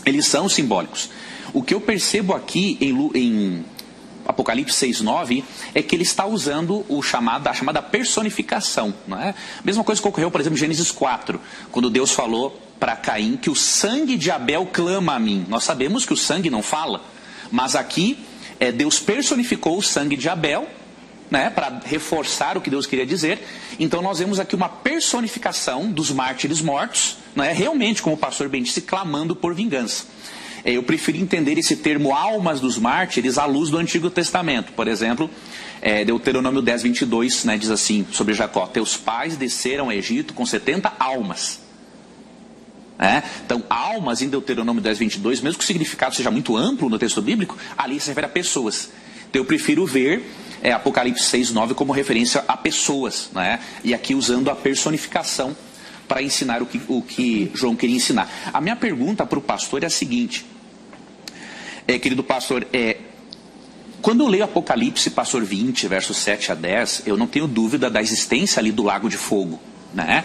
eles são simbólicos. O que eu percebo aqui em Apocalipse 6:9 é que ele está usando a chamada personificação, não é? Mesma coisa que ocorreu, por exemplo, em Gênesis 4, quando Deus falou para Caim que o sangue de Abel clama a mim. Nós sabemos que o sangue não fala, mas aqui Deus personificou o sangue de Abel, né, para reforçar o que Deus queria dizer. Então nós vemos aqui uma personificação dos mártires mortos, né, realmente, como o pastor bem disse, clamando por vingança. Eu prefiro entender esse termo almas dos mártires à luz do Antigo Testamento. Por exemplo, Deuteronômio 10:22, né, diz assim sobre Jacó: teus pais desceram ao Egito com 70 almas. Então, almas em Deuteronômio 10:22, mesmo que o significado seja muito amplo no texto bíblico, ali se refere a pessoas. Então eu prefiro ver Apocalipse 6:9 como referência a pessoas, né? E aqui usando a personificação para ensinar o que João queria ensinar. A minha pergunta para o pastor é a seguinte, querido pastor, quando eu leio Apocalipse, pastor 20, versos 7 a 10, eu não tenho dúvida da existência ali do lago de fogo, né?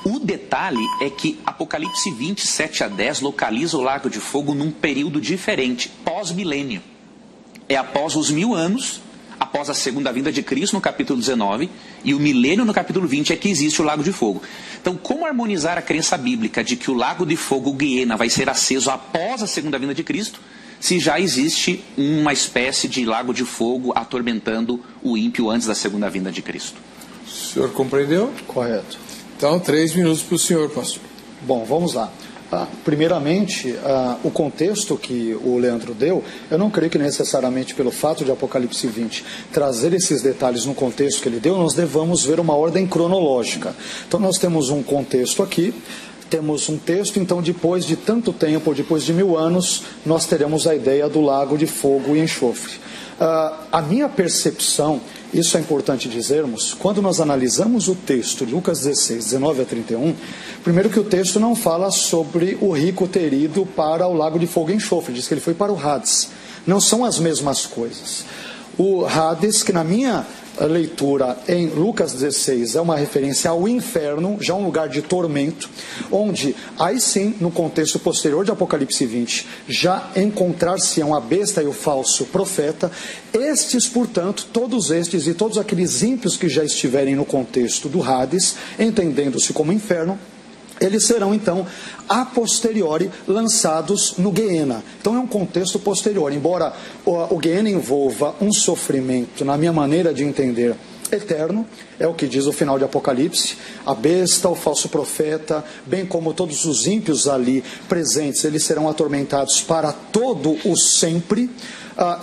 O detalhe é que Apocalipse 20, 7 a 10 localiza o lago de fogo num período diferente, pós-milênio. É após os 1000 anos, após a segunda vinda de Cristo no capítulo 19, e o milênio no capítulo 20 é que existe o lago de fogo. Então, como harmonizar a crença bíblica de que o lago de fogo, o Guiena, vai ser aceso após a segunda vinda de Cristo, se já existe uma espécie de lago de fogo atormentando o ímpio antes da segunda vinda de Cristo? O senhor compreendeu? Correto. Então, 3 minutos para o senhor, pastor. Bom, vamos lá. Primeiramente, o contexto que o Leandro deu, eu não creio que necessariamente pelo fato de Apocalipse 20 trazer esses detalhes no contexto que ele deu, nós devamos ver uma ordem cronológica. Então nós temos um contexto aqui, temos um texto, então depois de tanto tempo, depois de 1000 anos, nós teremos a ideia do lago de fogo e enxofre. A minha percepção isso é importante dizermos, quando nós analisamos o texto de Lucas 16, 19 a 31, primeiro que o texto não fala sobre o rico ter ido para o lago de fogo e enxofre, diz que ele foi para o Hades. Não são as mesmas coisas. O Hades, que na minha leitura em Lucas 16 é uma referência ao inferno, já um lugar de tormento, onde aí sim, no contexto posterior de Apocalipse 20, já encontrar-se-ão a besta e o falso profeta. Estes, portanto, todos estes e todos aqueles ímpios que já estiverem no contexto do Hades, entendendo-se como inferno, eles serão, então, a posteriori, lançados no Guiena. Então, é um contexto posterior. Embora o Guiena envolva um sofrimento, na minha maneira de entender, eterno, é o que diz o final de Apocalipse, a besta, o falso profeta, bem como todos os ímpios ali presentes, eles serão atormentados para todo o sempre.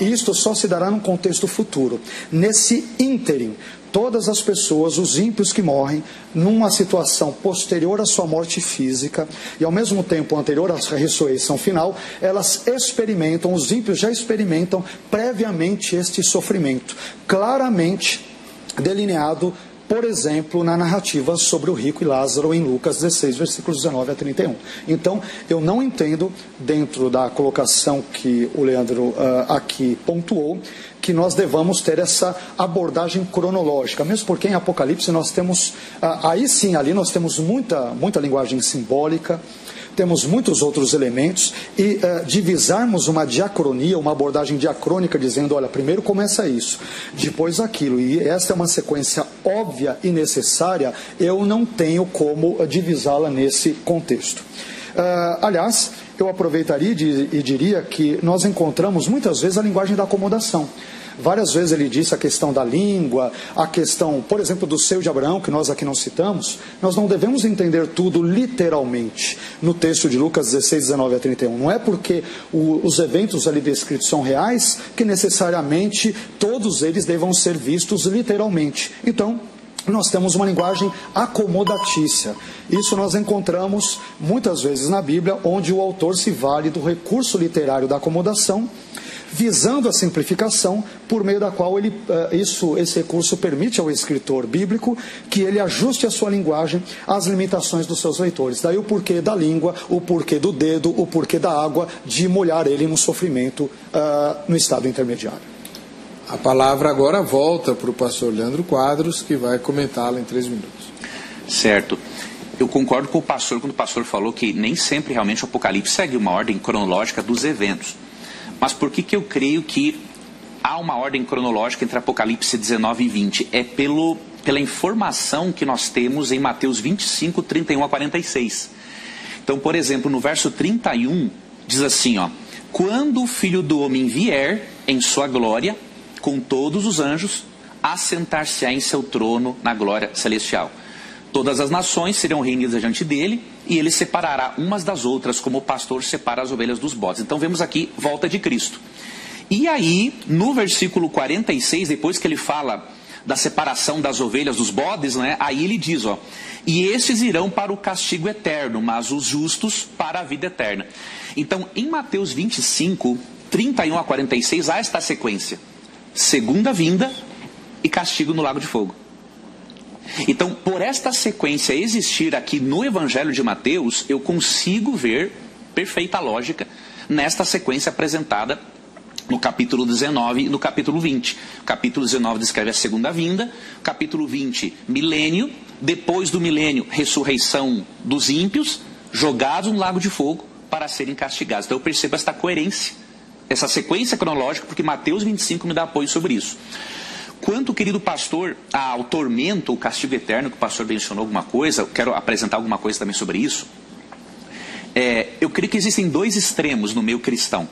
Isto só se dará num contexto futuro. Nesse ínterim, todas as pessoas, os ímpios que morrem, numa situação posterior à sua morte física e ao mesmo tempo anterior à ressurreição final, elas experimentam, os ímpios já experimentam previamente este sofrimento, claramente delineado, por exemplo, na narrativa sobre o rico e Lázaro em Lucas 16, versículos 19 a 31. Então, eu não entendo, dentro da colocação que o Leandro aqui pontuou, que nós devamos ter essa abordagem cronológica, mesmo porque em Apocalipse nós temos, aí sim, ali nós temos muita linguagem simbólica, temos muitos outros elementos, e divisarmos uma diacronia, uma abordagem diacrônica, dizendo, olha, primeiro começa isso, depois aquilo, e esta é uma sequência óbvia e necessária, eu não tenho como divisá-la nesse contexto. Aliás, eu aproveitaria e diria que nós encontramos muitas vezes a linguagem da acomodação. Várias vezes ele disse a questão da língua, a questão, por exemplo, do seio de Abraão, que nós aqui não citamos. Nós não devemos entender tudo literalmente no texto de Lucas 16, 19 a 31. Não é porque os eventos ali descritos são reais que necessariamente todos eles devam ser vistos literalmente. Então, nós temos uma linguagem acomodatícia. Isso nós encontramos muitas vezes na Bíblia, onde o autor se vale do recurso literário da acomodação, visando a simplificação, por meio da qual esse recurso permite ao escritor bíblico que ele ajuste a sua linguagem às limitações dos seus leitores. Daí o porquê da língua, o porquê do dedo, o porquê da água, de molhar ele no sofrimento no estado intermediário. A palavra agora volta para o pastor Leandro Quadros, que vai comentá-la em 3 minutos. Certo. Eu concordo com o pastor quando o pastor falou que nem sempre realmente o Apocalipse segue uma ordem cronológica dos eventos. Mas por que eu creio que há uma ordem cronológica entre Apocalipse 19 e 20? É pela informação que nós temos em Mateus 25, 31 a 46. Então, por exemplo, no verso 31, diz assim, ó: quando o Filho do Homem vier em sua glória, com todos os anjos, assentar-se-á em seu trono na glória celestial. Todas as nações serão reunidas diante dele, e ele separará umas das outras, como o pastor separa as ovelhas dos bodes. Então vemos aqui volta de Cristo. E aí, no versículo 46, depois que ele fala da separação das ovelhas dos bodes, né, aí ele diz, ó: e estes irão para o castigo eterno, mas os justos para a vida eterna. Então, em Mateus 25, 31 a 46, há esta sequência: segunda vinda e castigo no lago de fogo. Então, por esta sequência existir aqui no Evangelho de Mateus, eu consigo ver perfeita lógica nesta sequência apresentada no capítulo 19 e no capítulo 20. O capítulo 19 descreve a segunda vinda, capítulo 20, milênio, depois do milênio, ressurreição dos ímpios, jogados no lago de fogo para serem castigados. Então eu percebo esta coerência, essa sequência cronológica, porque Mateus 25 me dá apoio sobre isso. Quanto, querido pastor, ao tormento, o castigo eterno, que o pastor mencionou alguma coisa, eu quero apresentar alguma coisa também sobre isso. Eu creio que existem 2 extremos no meio cristão.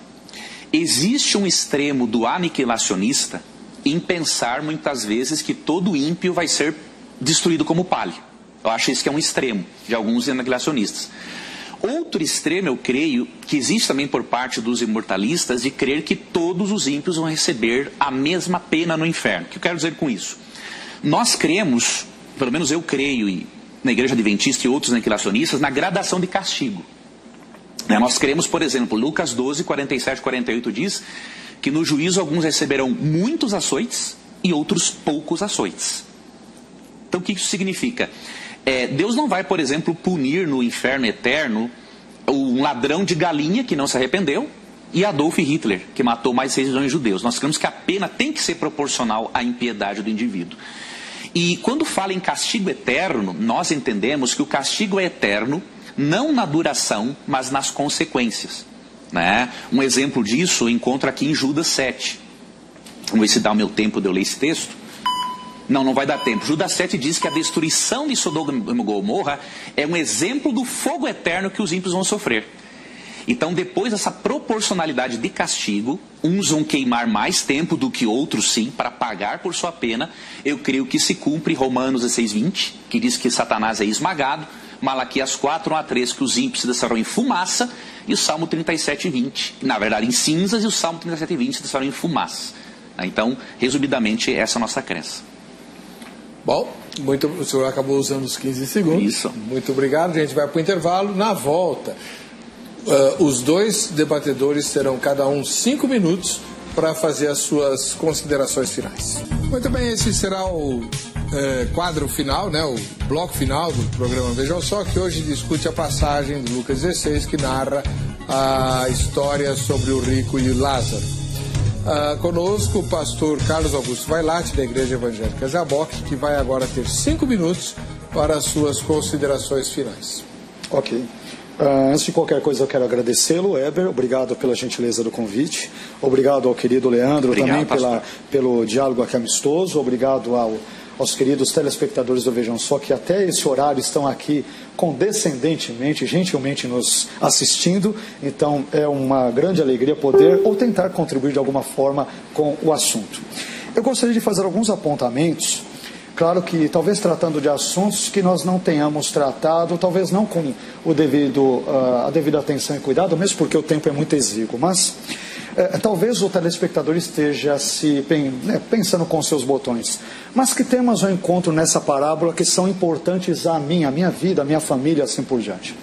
Existe um extremo do aniquilacionista em pensar muitas vezes que todo ímpio vai ser destruído como palha. Eu acho isso que é um extremo de alguns aniquilacionistas. Outro extremo, eu creio, que existe também por parte dos imortalistas, de crer que todos os ímpios vão receber a mesma pena no inferno. O que eu quero dizer com isso? Nós cremos, pelo menos eu creio, e na Igreja Adventista e outros aniquilacionistas, na gradação de castigo. Nós cremos, por exemplo, Lucas 12, 47 e 48 diz que no juízo alguns receberão muitos açoites e outros poucos açoites. Então o que isso significa? Deus não vai, por exemplo, punir no inferno eterno um ladrão de galinha que não se arrependeu e Adolf Hitler, que matou mais de 6 milhões de judeus. Nós cremos que a pena tem que ser proporcional à impiedade do indivíduo. E quando fala em castigo eterno, nós entendemos que o castigo é eterno, não na duração, mas nas consequências. Né? Um exemplo disso eu encontro aqui em Judas 7. Vamos ver se dá o meu tempo de eu ler esse texto. Não vai dar tempo. Judas 7 diz que a destruição de Sodoma e Gomorra é um exemplo do fogo eterno que os ímpios vão sofrer. Então, depois dessa proporcionalidade de castigo, uns vão queimar mais tempo do que outros, sim, para pagar por sua pena. Eu creio que se cumpre Romanos 16:20, que diz que Satanás é esmagado, Malaquias 4:1-3, que os ímpios se descerão em fumaça, e o Salmo 37:20, na verdade em cinzas, e o Salmo 37:20 se descerão em fumaça. Então, resumidamente, essa é a nossa crença. Bom, o senhor acabou usando os 15 segundos. Isso. Muito obrigado, a gente vai para o intervalo. Na volta, os dois debatedores terão cada um 5 minutos para fazer as suas considerações finais. Muito bem, esse será o quadro final, né, o bloco final do programa Vejam Só, que hoje discute a passagem de Lucas 16, que narra a história sobre o rico e Lázaro. Conosco o pastor Carlos Augusto Vailate, da Igreja Evangélica Jaboque, que vai agora ter 5 minutos para as suas considerações finais. Ok. Antes de qualquer coisa, eu quero agradecê-lo, Heber. Obrigado pela gentileza do convite. Obrigado ao querido Leandro, também pelo diálogo aqui amistoso. Obrigado aos queridos telespectadores do Vejam Só, que até esse horário estão aqui condescendentemente, gentilmente nos assistindo. Então, é uma grande alegria poder ou tentar contribuir de alguma forma com o assunto. Eu gostaria de fazer alguns apontamentos. Claro que talvez tratando de assuntos que nós não tenhamos tratado, talvez não com a devida atenção e cuidado, mesmo porque o tempo é muito exíguo, mas talvez o telespectador esteja pensando com seus botões. Mas que temas eu encontro nessa parábola que são importantes à minha vida, à minha família, assim por diante?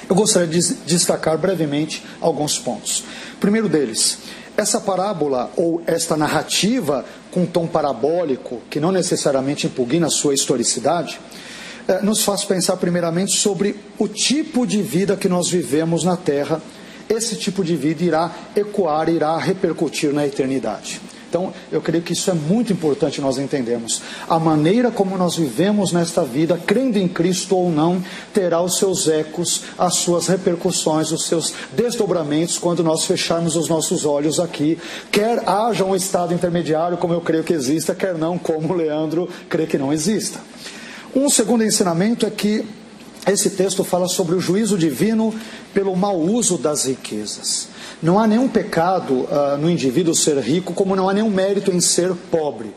Eu gostaria de destacar brevemente alguns pontos. Primeiro deles, essa parábola ou esta narrativa com um tom parabólico, que não necessariamente impugna a sua historicidade, nos faz pensar primeiramente sobre o tipo de vida que nós vivemos na Terra. Esse tipo de vida irá ecoar, irá repercutir na eternidade. Então, eu creio que isso é muito importante nós entendermos. A maneira como nós vivemos nesta vida, crendo em Cristo ou não, terá os seus ecos, as suas repercussões, os seus desdobramentos quando nós fecharmos os nossos olhos aqui. Quer haja um estado intermediário, como eu creio que exista, quer não, como o Leandro crê que não exista. Um segundo ensinamento é que esse texto fala sobre o juízo divino pelo mau uso das riquezas. Não há nenhum pecado no indivíduo ser rico, como não há nenhum mérito em ser pobre.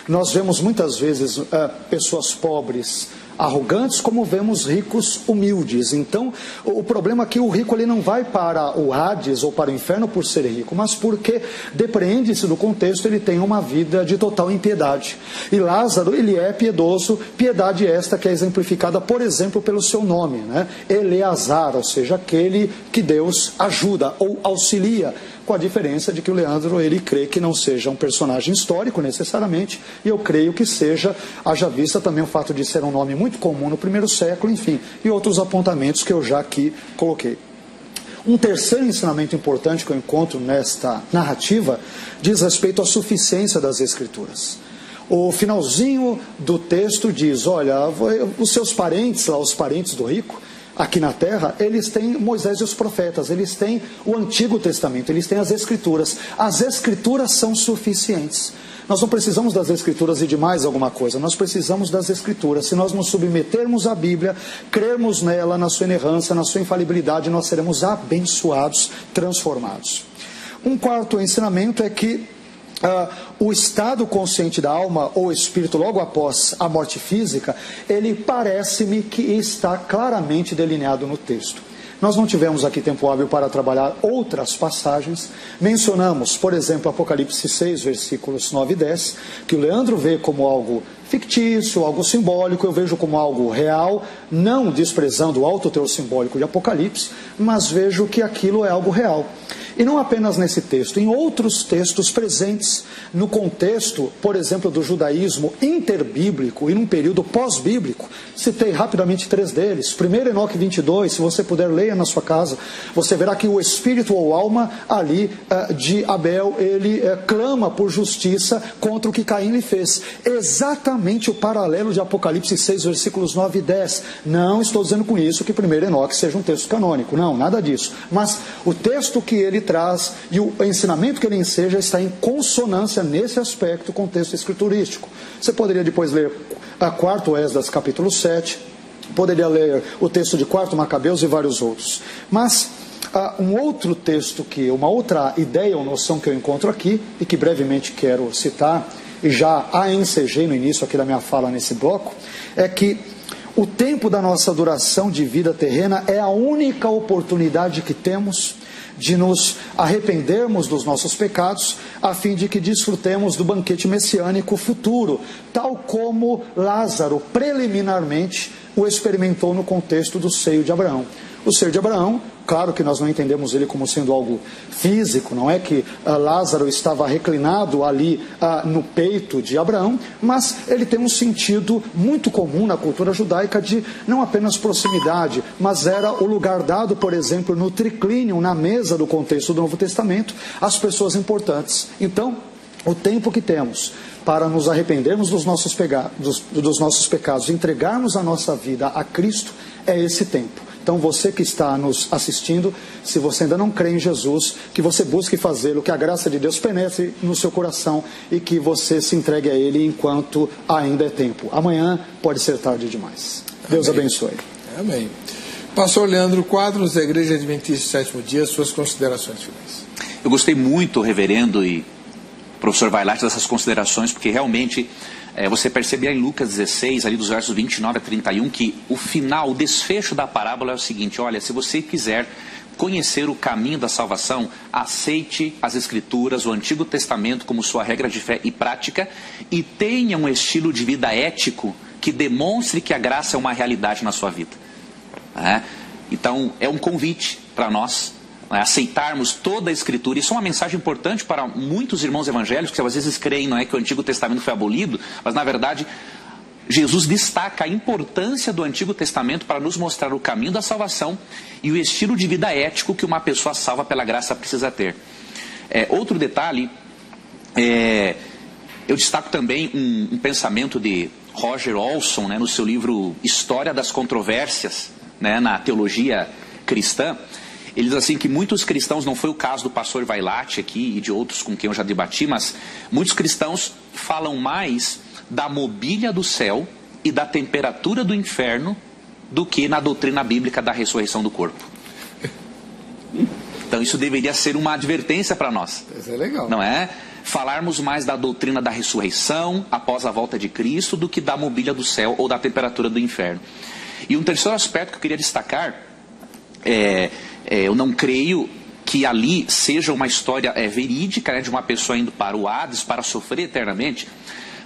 Nós vemos muitas vezes pessoas pobres arrogantes, como vemos ricos humildes. Então, o problema é que o rico ele não vai para o Hades ou para o inferno por ser rico, mas porque depreende-se do contexto, ele tem uma vida de total impiedade. E Lázaro, ele é piedoso, piedade esta que é exemplificada, por exemplo, pelo seu nome, né? Eleazar, ou seja, aquele que Deus ajuda ou auxilia, com a diferença de que o Leandro, ele crê que não seja um personagem histórico necessariamente, e eu creio que seja, haja vista também o fato de ser um nome muito comum no primeiro século, enfim, e outros apontamentos que eu já aqui coloquei. Um terceiro ensinamento importante que eu encontro nesta narrativa diz respeito à suficiência das Escrituras. O finalzinho do texto diz, olha, os seus parentes lá, os parentes do rico, aqui na terra, eles têm Moisés e os profetas, eles têm o Antigo Testamento, eles têm as Escrituras. As Escrituras são suficientes. Nós não precisamos das Escrituras e de mais alguma coisa, nós precisamos das Escrituras. Se nós nos submetermos à Bíblia, crermos nela, na sua inerrância, na sua infalibilidade, nós seremos abençoados, transformados. Um quarto ensinamento é que o estado consciente da alma ou espírito logo após a morte física, ele parece-me que está claramente delineado no texto. Nós não tivemos aqui tempo hábil para trabalhar outras passagens. Mencionamos, por exemplo, Apocalipse 6, versículos 9 e 10, que o Leandro vê como algo fictício, algo simbólico, eu vejo como algo real, não desprezando o alto teor simbólico de Apocalipse, mas vejo que aquilo é algo real. E não apenas nesse texto, em outros textos presentes no contexto, por exemplo, do judaísmo interbíblico e num período pós-bíblico. Citei rapidamente 3 deles. 1 Enoque 22, se você puder, leia na sua casa. Você verá que o espírito ou alma ali de Abel, ele clama por justiça contra o que Caim lhe fez. Exatamente o paralelo de Apocalipse 6, versículos 9 e 10. Não estou dizendo com isso que 1 Enoque seja um texto canônico. Não, nada disso. Mas o texto que ele traz e o ensinamento que ele enseja está em consonância nesse aspecto com o texto escriturístico. Você poderia depois ler a 4º Esdras, capítulo 7, poderia ler o texto de 4 Macabeus e vários outros. Mas um outro texto, uma outra ideia ou noção que eu encontro aqui, e que brevemente quero citar, e já a ensejei no início aqui da minha fala nesse bloco, é que o tempo da nossa duração de vida terrena é a única oportunidade que temos de nos arrependermos dos nossos pecados, a fim de que desfrutemos do banquete messiânico futuro, tal como Lázaro preliminarmente o experimentou no contexto do seio de Abraão. O seio de Abraão, claro que nós não entendemos ele como sendo algo físico, não é que Lázaro estava reclinado ali no peito de Abraão, mas ele tem um sentido muito comum na cultura judaica de não apenas proximidade, mas era o lugar dado, por exemplo, no triclínio, na mesa do contexto do Novo Testamento, às pessoas importantes. Então, o tempo que temos para nos arrependermos dos nossos pecados, entregarmos a nossa vida a Cristo, é esse tempo. Então você que está nos assistindo, se você ainda não crê em Jesus, que você busque fazê-lo, que a graça de Deus penetre no seu coração e que você se entregue a Ele enquanto ainda é tempo. Amanhã pode ser tarde demais. Deus abençoe. Amém. Pastor Leandro Quadros, da Igreja Adventista do 7º Dia, suas considerações finais. Eu gostei muito, reverendo e professor Vailate, dessas considerações, porque realmente você percebe em Lucas 16, ali dos versos 29 a 31, que o final, o desfecho da parábola é o seguinte: olha, se você quiser conhecer o caminho da salvação, aceite as Escrituras, o Antigo Testamento como sua regra de fé e prática, e tenha um estilo de vida ético que demonstre que a graça é uma realidade na sua vida. Então, é um convite para nós aceitarmos toda a Escritura. Isso é uma mensagem importante para muitos irmãos evangélicos que às vezes creem, não é, que o Antigo Testamento foi abolido, mas na verdade Jesus destaca a importância do Antigo Testamento para nos mostrar o caminho da salvação e o estilo de vida ético que uma pessoa salva pela graça precisa ter. Outro detalhe, eu destaco também um pensamento de Roger Olson, no seu livro História das Controvérsias, na teologia cristã. Ele diz assim que muitos cristãos, não foi o caso do pastor Vailate aqui e de outros com quem eu já debati, mas muitos cristãos falam mais da mobília do céu e da temperatura do inferno do que na doutrina bíblica da ressurreição do corpo. Então isso deveria ser uma advertência para nós. Isso é legal. Não é? Falarmos mais da doutrina da ressurreição após a volta de Cristo do que da mobília do céu ou da temperatura do inferno. E um terceiro aspecto que eu queria destacar eu não creio que ali seja uma história verídica, de uma pessoa indo para o Hades para sofrer eternamente,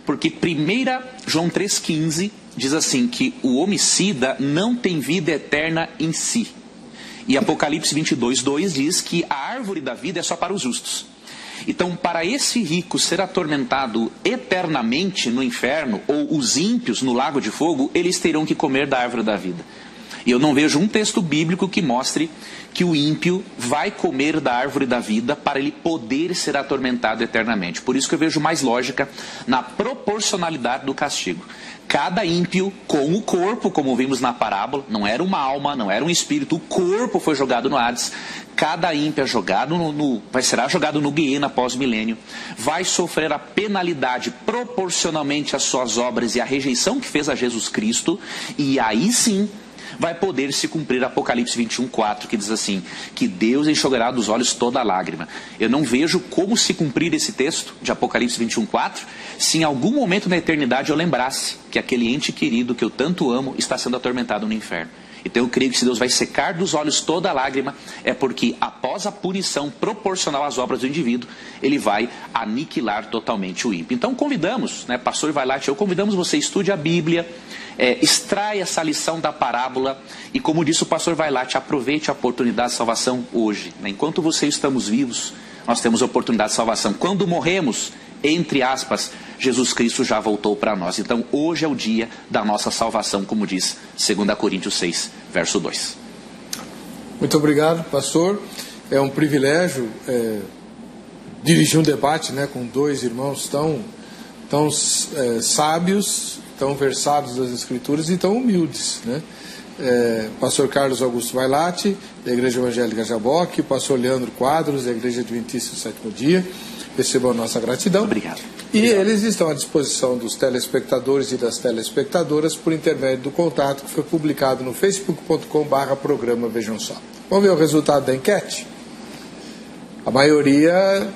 porque 1 João 3,15 diz assim, que o homicida não tem vida eterna em si. E Apocalipse 22:2 diz que a árvore da vida é só para os justos. Então, para esse rico ser atormentado eternamente no inferno, ou os ímpios no lago de fogo, eles terão que comer da árvore da vida. E eu não vejo um texto bíblico que mostre que o ímpio vai comer da árvore da vida para ele poder ser atormentado eternamente. Por isso que eu vejo mais lógica na proporcionalidade do castigo. Cada ímpio com o corpo, como vimos na parábola, não era uma alma, não era um espírito, o corpo foi jogado no Hades. Cada ímpio é jogado será jogado no Guiena pós-milênio, vai sofrer a penalidade proporcionalmente às suas obras e à rejeição que fez a Jesus Cristo, e aí sim vai poder se cumprir Apocalipse 21:4, que diz assim, que Deus enxugará dos olhos toda lágrima. Eu não vejo como se cumprir esse texto de Apocalipse 21:4, se em algum momento na eternidade eu lembrasse que aquele ente querido que eu tanto amo está sendo atormentado no inferno. Então eu creio que se Deus vai secar dos olhos toda a lágrima, é porque após a punição proporcional às obras do indivíduo, ele vai aniquilar totalmente o ímpio. Então convidamos, né, pastor Vailate, convidamos você, estude a Bíblia, extrai essa lição da parábola e, como disse o pastor Vailate, aproveite a oportunidade de salvação hoje, né? Enquanto você e eu estamos vivos, nós temos a oportunidade de salvação. Quando morremos, entre aspas, Jesus Cristo já voltou para nós. Então hoje é o dia da nossa salvação, como diz 2 Coríntios 6, verso 2. Muito obrigado, pastor. É um privilégio dirigir um debate, né, com dois irmãos tão sábios, tão versados das Escrituras e tão humildes, né? Pastor Carlos Augusto Vailate, da Igreja Evangélica Jaboque, pastor Leandro Quadros, da Igreja Adventista do Sétimo Dia. Recebam a nossa gratidão. Obrigado. E eles estão à disposição dos telespectadores e das telespectadoras por intermédio do contato que foi publicado no facebook.com/programa Vejam Só. Vamos ver o resultado da enquete? A maioria,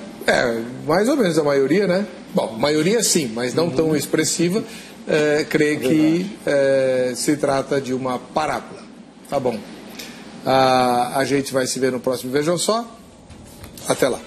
mais ou menos a maioria, né? Bom, maioria sim, mas não tão expressiva, crê que se trata de uma parábola. Tá bom. A gente vai se ver no próximo Vejam Só. Até lá.